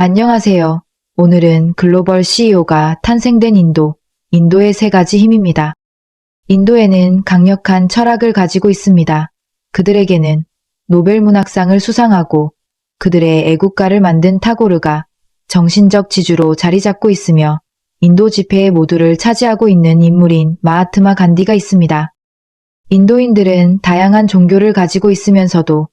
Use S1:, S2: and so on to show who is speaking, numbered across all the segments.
S1: 안녕하세요. 오늘은 글로벌 CEO가 탄생된 인도의 세 가지 힘입니다. 인도에는 강력한 철학을 가지고 있습니다. 그들에게는 노벨 문학상을 수상하고 그들의 애국가를 만든 타고르가 정신적 지주로 자리 잡고 있으며 인도 지폐의 모두를 차지하고 있는 인물인 마하트마 간디가 있습니다. 인도인들은 다양한 종교를 가지고 있으면서도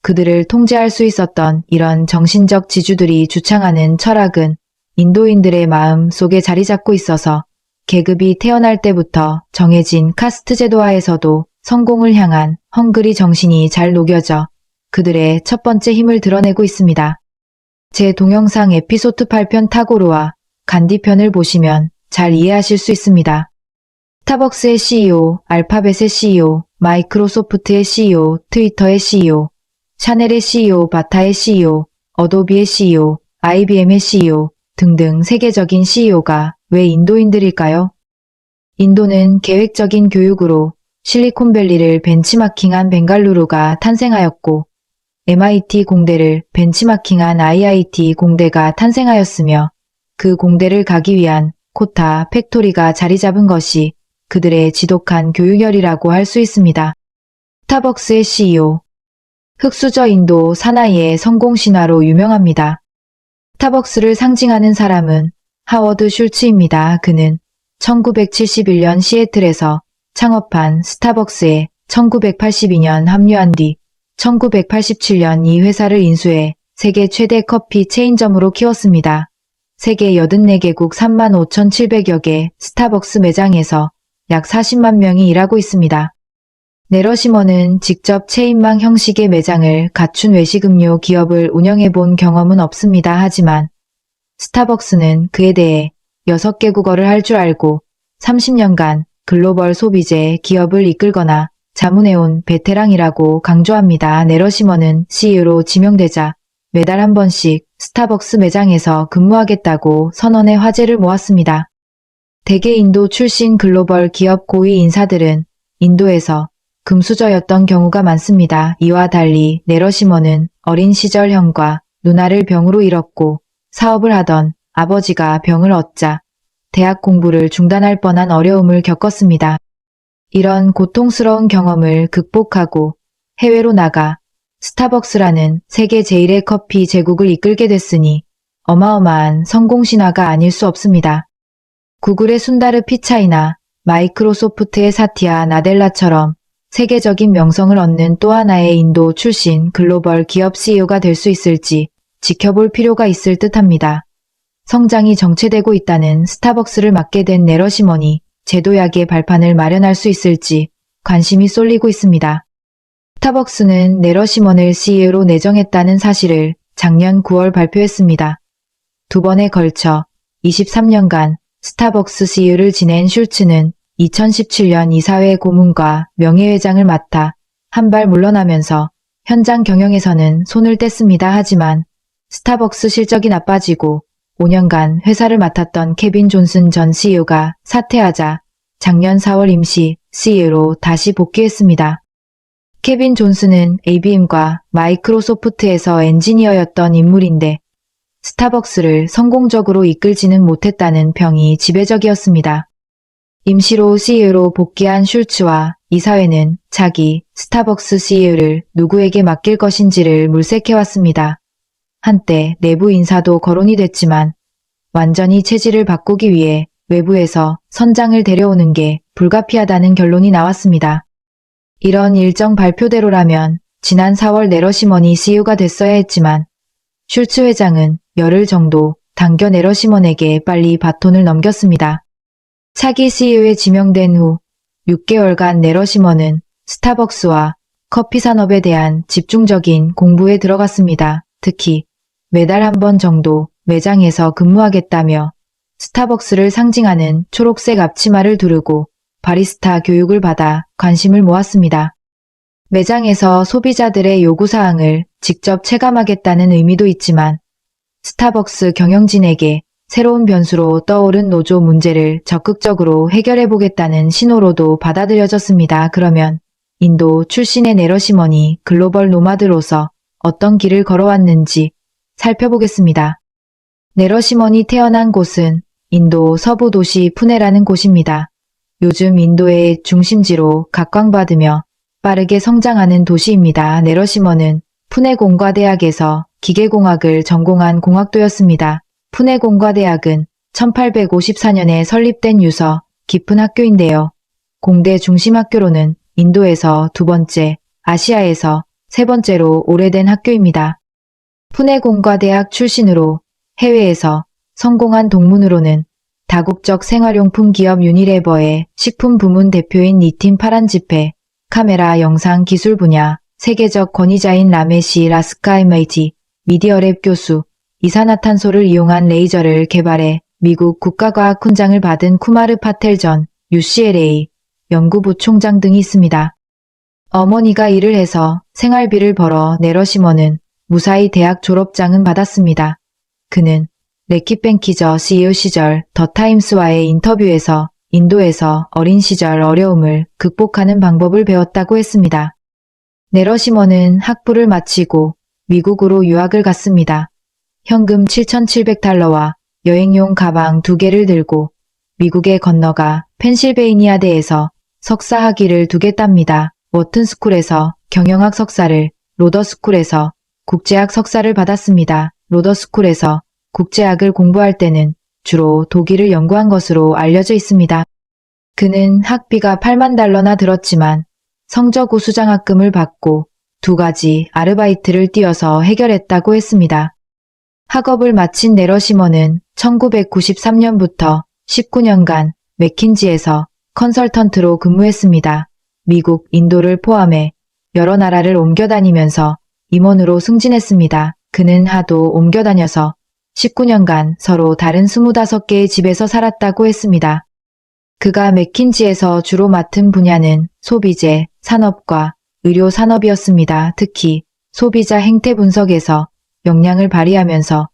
S1: 그들을 통제할 수 있었던 이런 정신적 지주들이 주창하는 철학은 인도인들의 마음 속에 자리 잡고 있어서 계급이 태어날 때부터 정해진 카스트 제도하에서도 성공을 향한 헝그리 정신이 잘 녹여져 그들의 첫 번째 힘을 드러내고 있습니다. 제 동영상 에피소드 8편 타고르와 간디 편을 보시면 잘 이해하실 수 있습니다. 스타벅스의 CEO, 알파벳의 CEO, 마이크로소프트의 CEO, 트위터의 CEO, 샤넬의 CEO, 바타의 CEO, 어도비의 CEO, IBM의 CEO 등등 세계적인 CEO가 왜 인도인들일까요? 인도는 계획적인 교육으로 실리콘밸리를 벤치마킹한 벵갈루루가 탄생하였고 MIT 공대를 벤치마킹한 IIT 공대가 탄생하였으며 그 공대를 가기 위한 코타 팩토리가 자리 잡은 것이 그들의 지독한 교육열이라고 할 수 있습니다. 스타벅스의 CEO 흑수저 인도 사나이의 성공 신화로 유명합니다. 스타벅스를 상징하는 사람은 하워드 슐츠입니다. 그는 1971년 시애틀에서 창업한 스타벅스에 1982년 합류한 뒤 1987년 이 회사를 인수해 세계 최대 커피 체인점으로 키웠습니다. 세계 84개국 35,700여 개 스타벅스 매장에서 약 40만 명이 일하고 있습니다. 내러시먼은 직접 체인망 형식의 매장을 갖춘 외식음료 기업을 운영해본 경험은 없습니다. 하지만 스타벅스는 그에 대해 6개 국어를 할 줄 알고 30년간 글로벌 소비재 기업을 이끌거나 자문해온 베테랑이라고 강조합니다. 내러시먼은 CEO로 지명되자 매달 한 번씩 스타벅스 매장에서 근무하겠다고 선언해 화제를 모았습니다. 대개 인도 출신 글로벌 기업 고위 인사들은 인도에서 금수저였던 경우가 많습니다. 이와 달리 내러시먼은 어린 시절 형과 누나를 병으로 잃었고 사업을 하던 아버지가 병을 얻자 대학 공부를 중단할 뻔한 어려움을 겪었습니다. 이런 고통스러운 경험을 극복하고 해외로 나가 스타벅스라는 세계 제1의 커피 제국을 이끌게 됐으니 어마어마한 성공 신화가 아닐 수 없습니다. 구글의 순다르 피차이나 마이크로소프트의 사티아 나델라처럼 세계적인 명성을 얻는 또 하나의 인도 출신 글로벌 기업 CEO가 될 수 있을지 지켜볼 필요가 있을 듯합니다. 성장이 정체되고 있다는 스타벅스를 맡게 된 내러시먼이 제도약의 발판을 마련할 수 있을지 관심이 쏠리고 있습니다. 스타벅스는 내러시먼을 CEO로 내정했다는 사실을 작년 9월 발표했습니다. 두 번에 걸쳐 23년간 스타벅스 CEO를 지낸 슐츠는 2017년 이사회 고문과 명예회장을 맡아 한 발 물러나면서 현장 경영에서는 손을 뗐습니다. 하지만 스타벅스 실적이 나빠지고 5년간 회사를 맡았던 케빈 존슨 전 CEO가 사퇴하자 작년 4월 임시 CEO로 다시 복귀했습니다. 케빈 존슨은 IBM과 마이크로소프트에서 엔지니어였던 인물인데 스타벅스를 성공적으로 이끌지는 못했다는 평이 지배적이었습니다. 임시로 CEO로 복귀한 슐츠와 이사회는 자기 스타벅스 CEO를 누구에게 맡길 것인지를 물색해왔습니다. 한때 내부 인사도 거론이 됐지만 완전히 체질을 바꾸기 위해 외부에서 선장을 데려오는 게 불가피하다는 결론이 나왔습니다. 이런 일정 발표대로라면 지난 4월 내러시먼이 CEO가 됐어야 했지만 슐츠 회장은 열흘 정도 당겨 내러시먼에게 빨리 바톤을 넘겼습니다. 차기 CEO에 지명된 후 6개월간 내러시먼은 스타벅스와 커피 산업에 대한 집중적인 공부에 들어갔습니다. 특히 매달 한 번 정도 매장에서 근무하겠다며 스타벅스를 상징하는 초록색 앞치마를 두르고 바리스타 교육을 받아 관심을 모았습니다. 매장에서 소비자들의 요구사항을 직접 체감하겠다는 의미도 있지만 스타벅스 경영진에게 새로운 변수로 떠오른 노조 문제를 적극적으로 해결해보겠다는 신호로도 받아들여졌습니다. 그러면 인도 출신의 내러시먼이 글로벌 노마드로서 어떤 길을 걸어왔는지 살펴보겠습니다. 내러시먼이 태어난 곳은 인도 서부 도시 푸네라는 곳입니다. 요즘 인도의 중심지로 각광받으며 빠르게 성장하는 도시입니다. 내러시먼은 푸네 공과대학에서 기계공학을 전공한 공학도였습니다. 푸네 공과대학은 1854년에 설립된 유서 깊은 학교인데요. 공대 중심학교로는 인도에서 두 번째, 아시아에서 세 번째로 오래된 학교입니다. 푸네 공과대학 출신으로 해외에서 성공한 동문으로는 다국적 생활용품 기업 유니레버의 식품 부문 대표인 니틴 파란지페, 카메라 영상 기술 분야 세계적 권위자인 라메시 라스카이마이티, 미디어랩 교수, 이산화탄소를 이용한 레이저를 개발해 미국 국가과학 훈장을 받은 쿠마르 파텔 전 UCLA 연구부총장 등이 있습니다. 어머니가 일을 해서 생활비를 벌어 내러시먼은 무사히 대학 졸업장은 받았습니다. 그는 레키 뱅키저 CEO 시절 더 타임스와의 인터뷰에서 인도에서 어린 시절 어려움을 극복하는 방법을 배웠다고 했습니다. 내러시먼은 학부를 마치고 미국으로 유학을 갔습니다. 현금 7,700달러와 여행용 가방 2개를 들고 미국에 건너가 펜실베이니아대에서 석사 학위를 2개 땁니다. 워튼스쿨에서 경영학 석사를, 로더스쿨에서 국제학 석사를 받았습니다. 로더스쿨에서 국제학을 공부할 때는 주로 독일을 연구한 것으로 알려져 있습니다. 그는 학비가 8만 달러나 들었지만 성적 우수장학금을 받고 2가지 아르바이트를 띄어서 해결했다고 했습니다. 학업을 마친 내러시먼은 1993년부터 19년간 맥킨지에서 컨설턴트로 근무했습니다. 미국, 인도를 포함해 여러 나라를 옮겨다니면서 임원으로 승진했습니다. 그는 하도 옮겨다녀서 19년간 서로 다른 25개의 집에서 살았다고 했습니다. 그가 맥킨지에서 주로 맡은 분야는 소비재, 산업과 의료 산업이었습니다. 특히 소비자 행태 분석에서 역량을 발휘하면서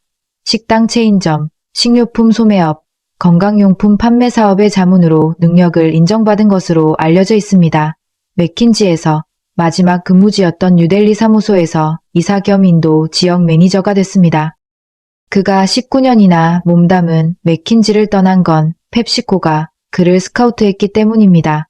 S1: 식당 체인점, 식료품 소매업, 건강용품 판매 사업의 자문으로 능력을 인정받은 것으로 알려져 있습니다. 맥킨지에서 마지막 근무지였던 뉴델리 사무소에서 이사 겸 인도 지역 매니저가 됐습니다. 그가 19년이나 몸담은 맥킨지를 떠난 건 펩시코가 그를 스카우트했기 때문입니다.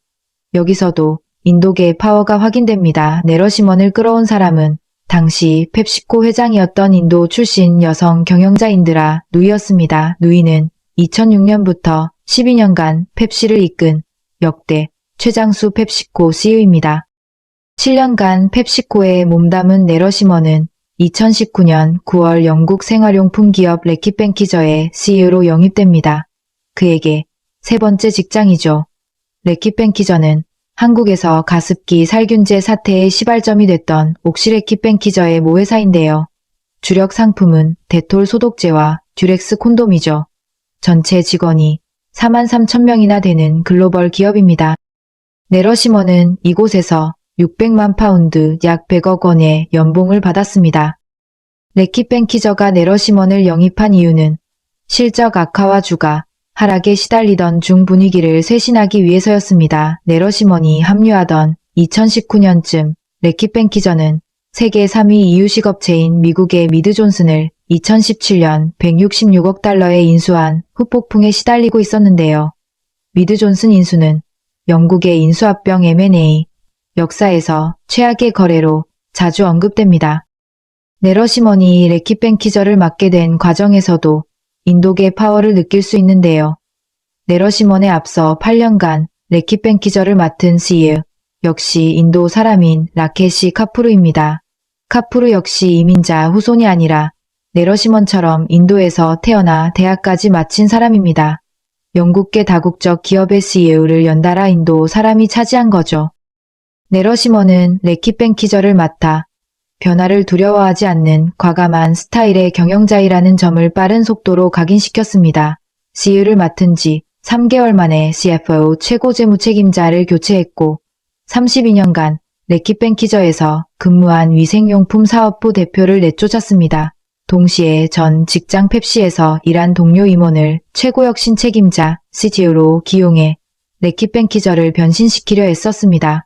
S1: 여기서도 인도계의 파워가 확인됩니다. 내러시먼을 끌어온 사람은 당시 펩시코 회장이었던 인도 출신 여성 경영자 인드라 누이였습니다. 누이는 2006년부터 12년간 펩시를 이끈 역대 최장수 펩시코 CEO입니다. 7년간 펩시코에 몸담은 내러시먼은 2019년 9월 영국 생활용품 기업 레키 뱅키저의 CEO로 영입됩니다. 그에게 세 번째 직장이죠. 레키 뱅키저는 한국에서 가습기 살균제 사태의 시발점이 됐던 옥시레키 뱅키저의 모회사인데요. 주력 상품은 데톨 소독제와 듀렉스 콘돔이죠. 전체 직원이 43,000명이나 되는 글로벌 기업입니다. 내러시먼은 이곳에서 600만 파운드 약 100억 원의 연봉을 받았습니다. 레키 뱅키저가 내러시먼을 영입한 이유는 실적 악화와 주가 하락에 시달리던 중 분위기를 쇄신하기 위해서였습니다. 내러시먼이 합류하던 2019년쯤 레키 뱅키저는 세계 3위 이유식업체인 미국의 미드 존슨을 2017년 166억 달러에 인수한 후폭풍에 시달리고 있었는데요. 미드 존슨 인수는 영국의 인수합병 M&A 역사에서 최악의 거래로 자주 언급됩니다. 내러시먼이 레키 뱅키저를 맡게 된 과정에서도 인도계 파워를 느낄 수 있는데요. 내러시먼에 앞서 8년간 레키 뱅키저를 맡은 CEO 역시 인도 사람인 라케시 카푸르입니다. 카푸르 역시 이민자 후손이 아니라 내러시먼처럼 인도에서 태어나 대학까지 마친 사람입니다. 영국계 다국적 기업의 CEO를 연달아 인도 사람이 차지한 거죠. 내러시먼은 레키 뱅키저를 맡아 변화를 두려워하지 않는 과감한 스타일의 경영자이라는 점을 빠른 속도로 각인시켰습니다. CEO를 맡은 지 3개월 만에 CFO 최고 재무책임자를 교체했고 32년간 레키 뱅키저에서 근무한 위생용품 사업부 대표를 내쫓았습니다. 동시에 전 직장 펩시에서 일한 동료 임원을 최고혁신 책임자 CTO로 기용해 레키 뱅키저를 변신시키려 애썼습니다.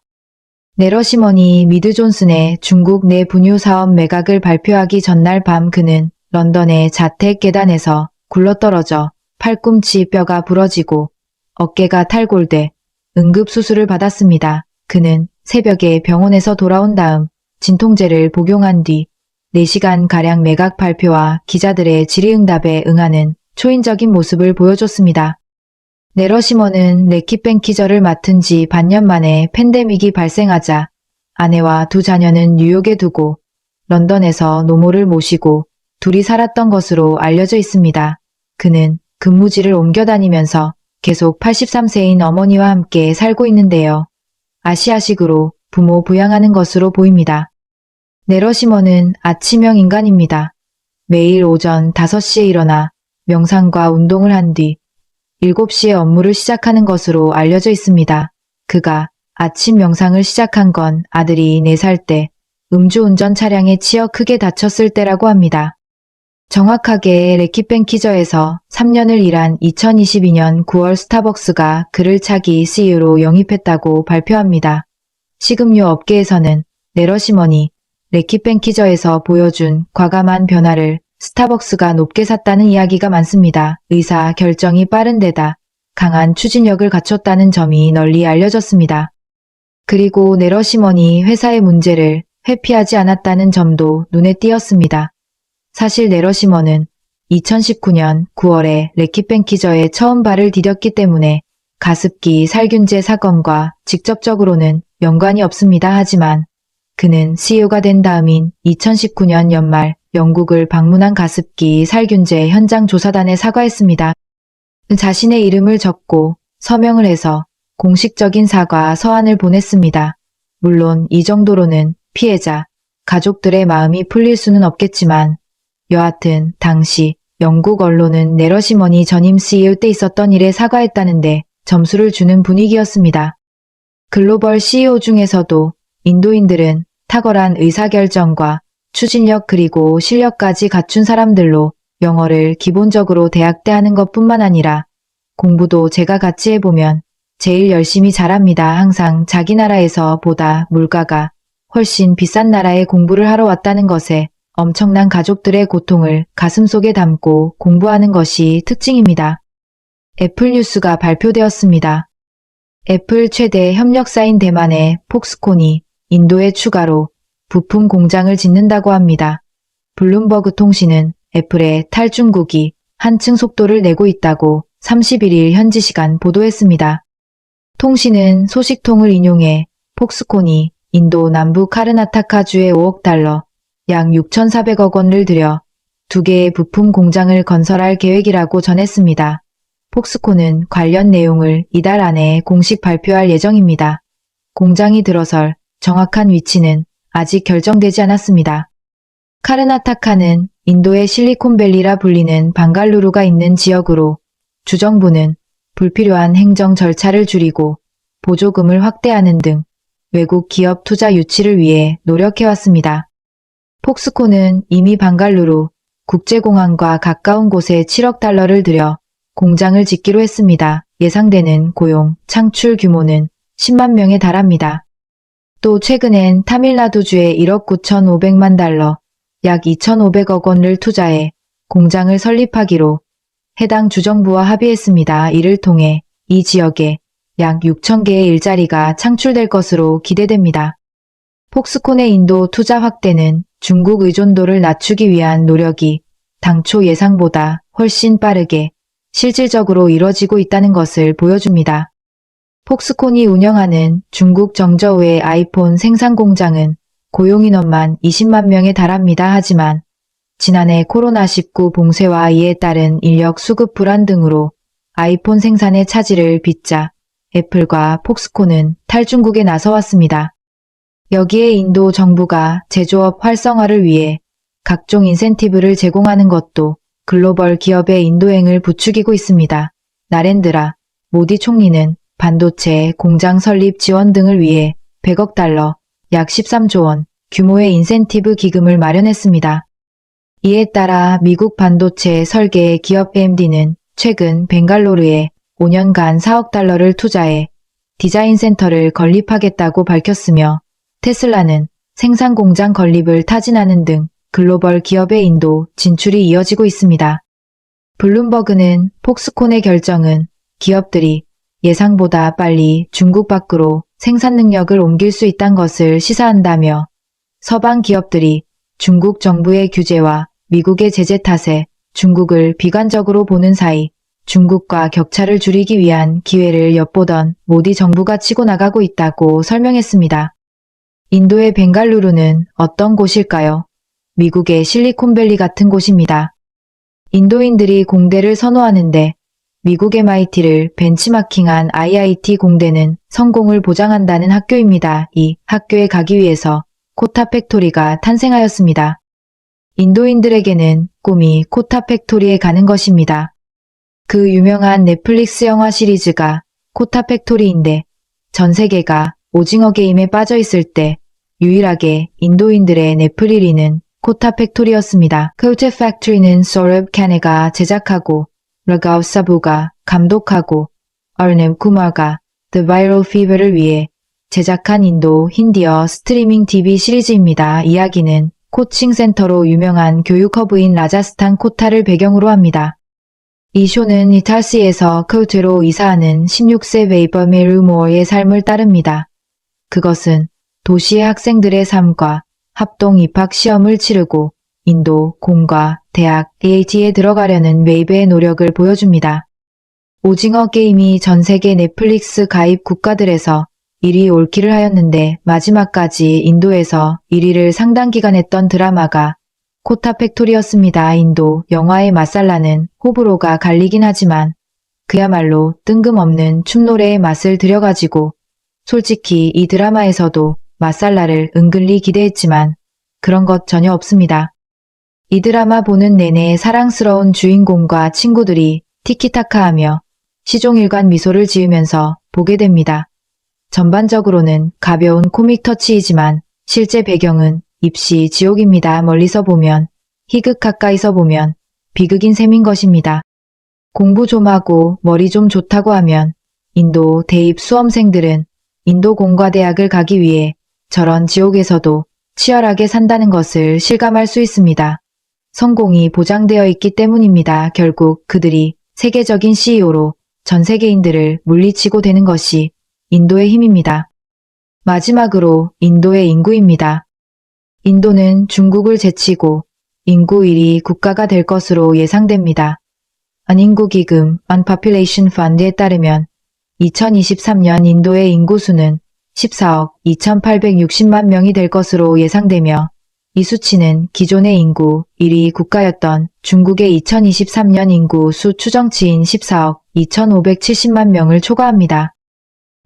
S1: 내러시먼이 미드 존슨의 중국 내 분유 사업 매각을 발표하기 전날 밤 그는 런던의 자택 계단에서 굴러떨어져 팔꿈치 뼈가 부러지고 어깨가 탈골돼 응급수술을 받았습니다. 그는 새벽에 병원에서 돌아온 다음 진통제를 복용한 뒤 4시간가량 매각 발표와 기자들의 질의응답에 응하는 초인적인 모습을 보여줬습니다. 내러시먼은 레킷 뱅키저를 맡은 지 반년 만에 팬데믹이 발생하자 아내와 2 자녀는 뉴욕에 두고 런던에서 노모를 모시고 둘이 살았던 것으로 알려져 있습니다. 그는 근무지를 옮겨 다니면서 계속 83세인 어머니와 함께 살고 있는데요. 아시아식으로 부모 부양하는 것으로 보입니다. 내러시먼은 아침형 인간입니다. 매일 오전 5시에 일어나 명상과 운동을 한 뒤 7시에 업무를 시작하는 것으로 알려져 있습니다. 그가 아침 명상을 시작한 건 아들이 4살 때 음주운전 차량에 치여 크게 다쳤을 때라고 합니다. 정확하게 레킷 뱅키저에서 3년을 일한 2022년 9월 스타벅스가 그를 차기 CEO로 영입했다고 발표합니다. 식음료 업계에서는 내러시먼이 레킷 뱅키저에서 보여준 과감한 변화를 스타벅스가 높게 샀다는 이야기가 많습니다. 의사 결정이 빠른 데다 강한 추진력을 갖췄다는 점이 널리 알려졌습니다. 그리고 내러시먼이 회사의 문제를 회피하지 않았다는 점도 눈에 띄었습니다. 사실 내러시먼은 2019년 9월에 레킷 뱅키저에 처음 발을 디뎠기 때문에 가습기 살균제 사건과 직접적으로는 연관이 없습니다. 하지만 그는 CEO가 된 다음인 2019년 연말 영국을 방문한 가습기 살균제 현장 조사단에 사과했습니다. 자신의 이름을 적고 서명을 해서 공식적인 사과 서한을 보냈습니다. 물론 이 정도로는 피해자, 가족들의 마음이 풀릴 수는 없겠지만 여하튼 당시 영국 언론은 내러시먼이 전임 CEO 때 있었던 일에 사과했다는데 점수를 주는 분위기였습니다. 글로벌 CEO 중에서도 인도인들은 탁월한 의사결정과 추진력 그리고 실력까지 갖춘 사람들로 영어를 기본적으로 대학 때 하는 것뿐만 아니라 공부도 제가 같이 해보면 제일 열심히 잘합니다. 항상 자기 나라에서 보다 물가가 훨씬 비싼 나라에 공부를 하러 왔다는 것에 엄청난 가족들의 고통을 가슴속에 담고 공부하는 것이 특징입니다. 애플 뉴스가 발표되었습니다. 애플 최대 협력사인 대만의 폭스콘이 인도에 추가로 부품 공장을 짓는다고 합니다. 블룸버그 통신은 애플의 탈중국이 한층 속도를 내고 있다고 31일 현지 시간 보도했습니다. 통신은 소식통을 인용해 폭스콘이 인도 남부 카르나타카주에 5억 달러, 약 6,400억 원을 들여 2개의 부품 공장을 건설할 계획이라고 전했습니다. 폭스콘은 관련 내용을 이달 안에 공식 발표할 예정입니다. 공장이 들어설 정확한 위치는 아직 결정되지 않았습니다. 카르나타카는 인도의 실리콘밸리라 불리는 방갈루루가 있는 지역으로 주정부는 불필요한 행정 절차를 줄이고 보조금을 확대하는 등 외국 기업 투자 유치를 위해 노력해왔습니다. 폭스콘은 이미 방갈루루 국제공항과 가까운 곳에 7억 달러를 들여 공장을 짓기로 했습니다. 예상되는 고용, 창출 규모는 10만 명에 달합니다. 또 최근엔 타밀나두주에 1억 9,500만 달러, 약 2,500억 원을 투자해 공장을 설립하기로 해당 주정부와 합의했습니다. 이를 통해 이 지역에 약 6,000개의 일자리가 창출될 것으로 기대됩니다. 폭스콘의 인도 투자 확대는 중국 의존도를 낮추기 위한 노력이 당초 예상보다 훨씬 빠르게 실질적으로 이뤄지고 있다는 것을 보여줍니다. 폭스콘이 운영하는 중국 정저우의 아이폰 생산 공장은 고용인원만 20만 명에 달합니다. 하지만 지난해 코로나19 봉쇄와 이에 따른 인력 수급 불안 등으로 아이폰 생산의 차질을 빚자 애플과 폭스콘은 탈중국에 나서왔습니다. 여기에 인도 정부가 제조업 활성화를 위해 각종 인센티브를 제공하는 것도 글로벌 기업의 인도행을 부추기고 있습니다. 나렌드라 모디 총리는 반도체 공장 설립 지원 등을 위해 100억 달러, 약 13조 원 규모의 인센티브 기금을 마련했습니다. 이에 따라 미국 반도체 설계 기업 AMD는 최근 벵갈로르에 5년간 4억 달러를 투자해 디자인 센터를 건립하겠다고 밝혔으며 테슬라는 생산 공장 건립을 타진하는 등 글로벌 기업의 인도 진출이 이어지고 있습니다. 블룸버그는 폭스콘의 결정은 기업들이 예상보다 빨리 중국 밖으로 생산 능력을 옮길 수 있다는 것을 시사한다며 서방 기업들이 중국 정부의 규제와 미국의 제재 탓에 중국을 비관적으로 보는 사이 중국과 격차를 줄이기 위한 기회를 엿보던 모디 정부가 치고 나가고 있다고 설명했습니다. 인도의 벵갈루루는 어떤 곳일까요? 미국의 실리콘밸리 같은 곳입니다. 인도인들이 공대를 선호하는데 미국 MIT를 벤치마킹한 IIT 공대는 성공을 보장한다는 학교입니다. 이 학교에 가기 위해서 코타 팩토리가 탄생하였습니다. 인도인들에게는 꿈이 코타 팩토리에 가는 것입니다. 그 유명한 넷플릭스 영화 시리즈가 코타 팩토리인데 전 세계가 오징어 게임에 빠져 있을 때 유일하게 인도인들의 네플 1위는 코타 팩토리였습니다. 코타 팩토리는 소럽 카네가 제작하고 라가우 사부가 감독하고 얼넴 쿠마가 The Viral Fever를 위해 제작한 인도 힌디어 스트리밍 TV 시리즈입니다. 이야기는 코칭 센터로 유명한 교육 허브인 라자스탄 코타를 배경으로 합니다. 이 쇼는 이탈시에서 코트로 이사하는 16세 웨이버 메르모어의 삶을 따릅니다. 그것은 도시의 학생들의 삶과 합동 입학 시험을 치르고 인도 공과 대학 AIT에 들어가려는 웨이브의 노력을 보여줍니다. 오징어 게임이 전 세계 넷플릭스 가입 국가들에서 1위 올킬을 하였는데 마지막까지 인도에서 1위를 상당 기간 했던 드라마가 코타 팩토리였습니다. 인도 영화의 맛살라는 호불호가 갈리긴 하지만 그야말로 뜬금없는 춤노래의 맛을 들여가지고 솔직히 이 드라마에서도 맛살라를 은근히 기대했지만 그런 것 전혀 없습니다. 이 드라마 보는 내내 사랑스러운 주인공과 친구들이 티키타카하며 시종일관 미소를 지으면서 보게 됩니다. 전반적으로는 가벼운 코믹 터치이지만 실제 배경은 입시 지옥입니다. 멀리서 보면 희극, 가까이서 보면 비극인 셈인 것입니다. 공부 좀 하고 머리 좀 좋다고 하면 인도 대입 수험생들은 인도 공과대학을 가기 위해 저런 지옥에서도 치열하게 산다는 것을 실감할 수 있습니다. 성공이 보장되어 있기 때문입니다. 결국 그들이 세계적인 CEO로 전 세계인들을 물리치고 되는 것이 인도의 힘입니다. 마지막으로 인도의 인구입니다. 인도는 중국을 제치고 인구 1위 국가가 될 것으로 예상됩니다. 안인구기금 (Unpopulation Fund에 따르면 2023년 인도의 인구수는 14억 2,860만 명이 될 것으로 예상되며 이 수치는 기존의 인구 1위 국가였던 중국의 2023년 인구 수 추정치인 14억 2,570만 명을 초과합니다.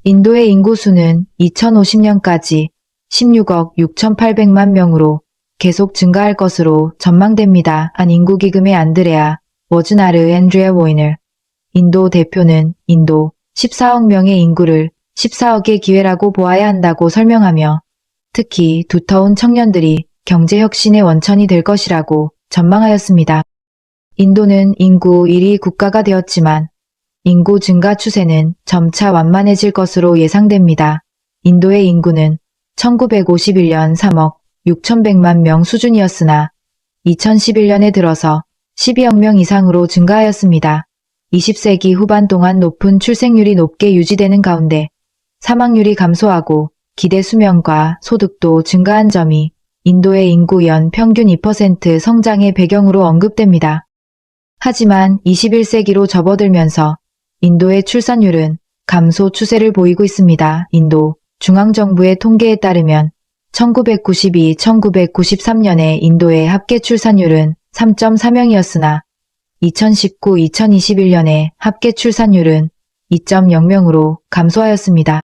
S1: 인도의 인구수는 2050년까지 16억 6,800만 명으로 계속 증가할 것으로 전망됩니다. 안인구기금의 안드레아 워즈나르 앤드레아 워이너 인도 대표는 인도 14억 명의 인구를 14억의 기회라고 보아야 한다고 설명하며 특히 두터운 청년들이 경제혁신의 원천이 될 것이라고 전망하였습니다. 인도는 인구 1위 국가가 되었지만 인구 증가 추세는 점차 완만해질 것으로 예상됩니다. 인도의 인구는 1951년 3억 6,100만 명 수준이었으나 2011년에 들어서 12억 명 이상으로 증가하였습니다. 20세기 후반 동안 높은 출생률이 높게 유지되는 가운데 사망률이 감소하고 기대 수명과 소득도 증가한 점이 인도의 인구 연 평균 2% 성장의 배경으로 언급됩니다. 하지만 21세기로 접어들면서 인도의 출산율은 감소 추세를 보이고 있습니다. 인도 중앙정부의 통계에 따르면 1992-1993년에 인도의 합계 출산율은 3.4명이었으나 2019-2021년에 합계 출산율은 2.0명으로 감소하였습니다.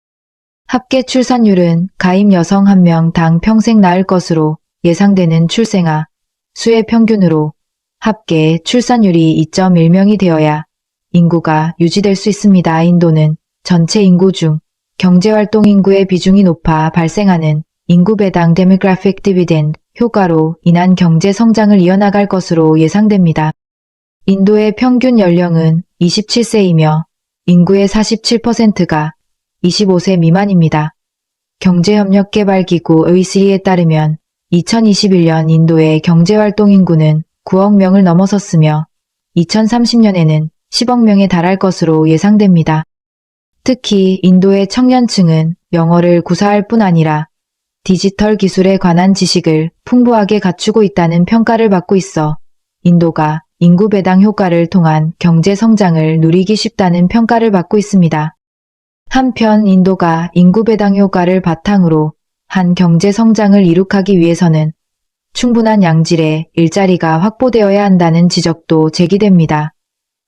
S1: 합계 출산율은 가임 여성 1명당 평생 낳을 것으로 예상되는 출생아 수의 평균으로 합계 출산율이 2.1명이 되어야 인구가 유지될 수 있습니다. 인도는 전체 인구 중 경제활동 인구의 비중이 높아 발생하는 인구 배당 데모그래픽 디비덴드 효과로 인한 경제 성장을 이어나갈 것으로 예상됩니다. 인도의 평균 연령은 27세이며 인구의 47%가 25세 미만입니다. 경제협력개발기구 OECD에 따르면 2021년 인도의 경제활동 인구는 9억 명을 넘어섰으며 2030년에는 10억 명에 달할 것으로 예상됩니다. 특히 인도의 청년층은 영어를 구사할 뿐 아니라 디지털 기술에 관한 지식을 풍부하게 갖추고 있다는 평가를 받고 있어 인도가 인구 배당 효과를 통한 경제 성장을 누리기 쉽다는 평가를 받고 있습니다. 한편 인도가 인구 배당 효과를 바탕으로 한 경제 성장을 이룩하기 위해서는 충분한 양질의 일자리가 확보되어야 한다는 지적도 제기됩니다.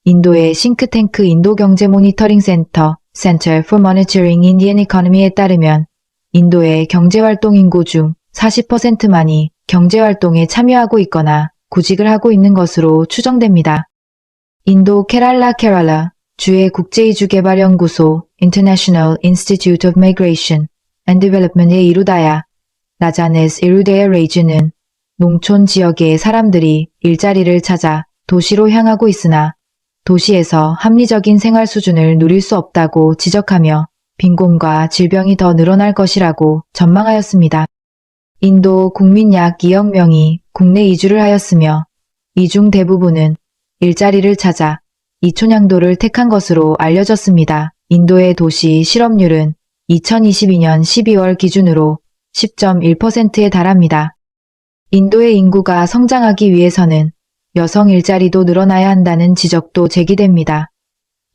S1: 인도의 싱크탱크 인도 경제 모니터링 센터 Center for Monitoring Indian Economy에 따르면 인도의 경제활동 인구 중 40%만이 경제활동에 참여하고 있거나 구직을 하고 있는 것으로 추정됩니다. 인도 케랄라 주의 국제이주개발연구소 International Institute of Migration and Development의 이루다야 라자네스 이루데야 레이즈는 농촌 지역의 사람들이 일자리를 찾아 도시로 향하고 있으나 도시에서 합리적인 생활 수준을 누릴 수 없다고 지적하며 빈곤과 질병이 더 늘어날 것이라고 전망하였습니다. 인도 국민 약 2억 명이 국내 이주를 하였으며 이 중 대부분은 일자리를 찾아 이촌양도를 택한 것으로 알려졌습니다. 인도의 도시 실업률은 2022년 12월 기준으로 10.1%에 달합니다. 인도의 인구가 성장하기 위해서는 여성 일자리도 늘어나야 한다는 지적도 제기됩니다.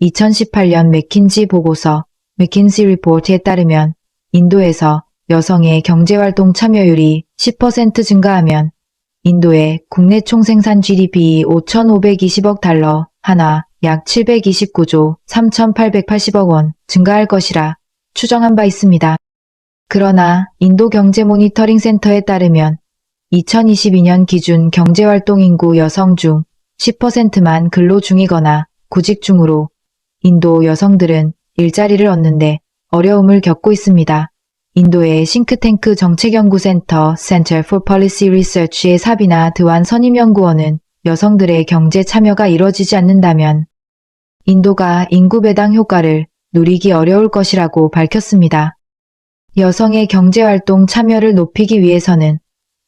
S1: 2018년 맥킨지 보고서 맥킨지 리포트에 따르면 인도에서 여성의 경제활동 참여율이 10% 증가하면 인도의 국내 총생산 GDP 5,520억 달러, 하나 약 729조 3,880억 원 증가할 것이라 추정한 바 있습니다. 그러나 인도 경제 모니터링 센터에 따르면 2022년 기준 경제활동 인구 여성 중 10%만 근로 중이거나 구직 중으로 인도 여성들은 일자리를 얻는데 어려움을 겪고 있습니다. 인도의 싱크탱크 정책연구센터 Center for Policy Research의 사비나 드완 선임연구원은 여성들의 경제 참여가 이뤄지지 않는다면 인도가 인구 배당 효과를 누리기 어려울 것이라고 밝혔습니다. 여성의 경제활동 참여를 높이기 위해서는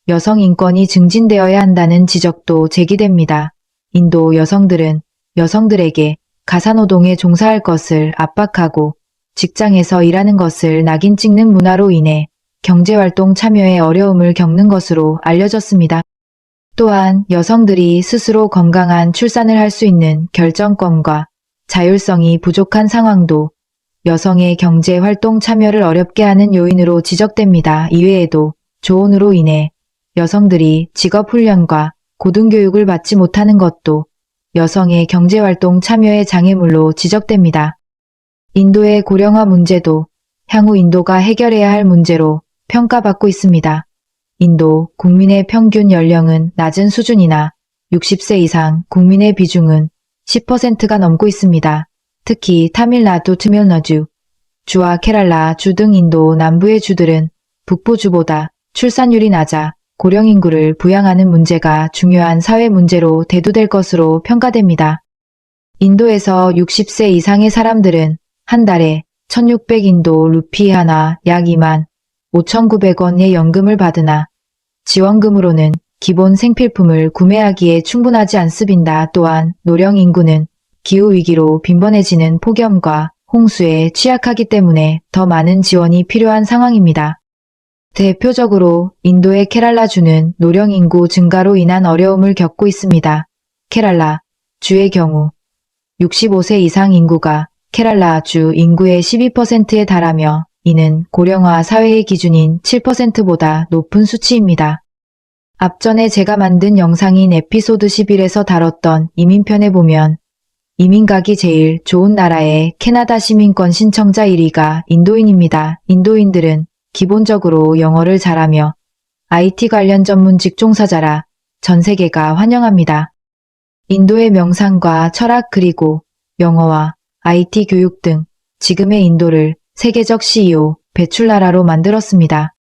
S1: 여성 인권이 증진되어야 한다는 지적도 제기됩니다. 인도 여성들은 여성들에게 가사노동에 종사할 것을 압박하고 직장에서 일하는 것을 낙인 찍는 문화로 인해 경제활동 참여에 어려움을 겪는 것으로 알려졌습니다. 또한 여성들이 스스로 건강한 출산을 할 수 있는 결정권과 자율성이 부족한 상황도 여성의 경제활동 참여를 어렵게 하는 요인으로 지적됩니다. 이외에도 조혼으로 인해 여성들이 직업훈련과 고등교육을 받지 못하는 것도 여성의 경제활동 참여의 장애물로 지적됩니다. 인도의 고령화 문제도 향후 인도가 해결해야 할 문제로 평가받고 있습니다. 인도 국민의 평균 연령은 낮은 수준이나 60세 이상 국민의 비중은 10%가 넘고 있습니다. 특히 타밀나두, 주와 케랄라 주 등 인도 남부의 주들은 북부주보다 출산율이 낮아 고령 인구를 부양하는 문제가 중요한 사회 문제로 대두될 것으로 평가됩니다. 인도에서 60세 이상의 사람들은 한 달에 1600인도 루피 하나 약 2만 5,900원의 연금을 받으나 지원금으로는 기본 생필품을 구매하기에 충분하지 않습니다. 또한 노령 인구는 기후위기로 빈번해지는 폭염과 홍수에 취약하기 때문에 더 많은 지원이 필요한 상황입니다. 대표적으로 인도의 케랄라주는 노령 인구 증가로 인한 어려움을 겪고 있습니다. 케랄라 주의 경우 65세 이상 인구가 케랄라주 인구의 12%에 달하며 이는 고령화 사회의 기준인 7%보다 높은 수치입니다. 앞전에 제가 만든 영상인 에피소드 11에서 다뤘던 이민편에 보면 이민 가기 제일 좋은 나라의 캐나다 시민권 신청자 1위가 인도인입니다. 인도인들은 기본적으로 영어를 잘하며 IT 관련 전문 직종사자라 전 세계가 환영합니다. 인도의 명상과 철학 그리고 영어와 IT 교육 등 지금의 인도를 세계적 CEO 배출 나라로 만들었습니다.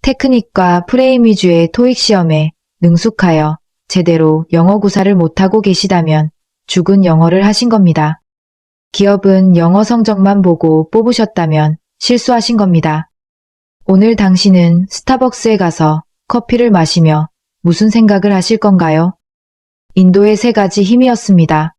S1: 테크닉과 프레임 위주의 토익 시험에 능숙하여 제대로 영어 구사를 못하고 계시다면 죽은 영어를 하신 겁니다. 기업은 영어 성적만 보고 뽑으셨다면 실수하신 겁니다. 오늘 당신은 스타벅스에 가서 커피를 마시며 무슨 생각을 하실 건가요? 인도의 세 가지 힘이었습니다.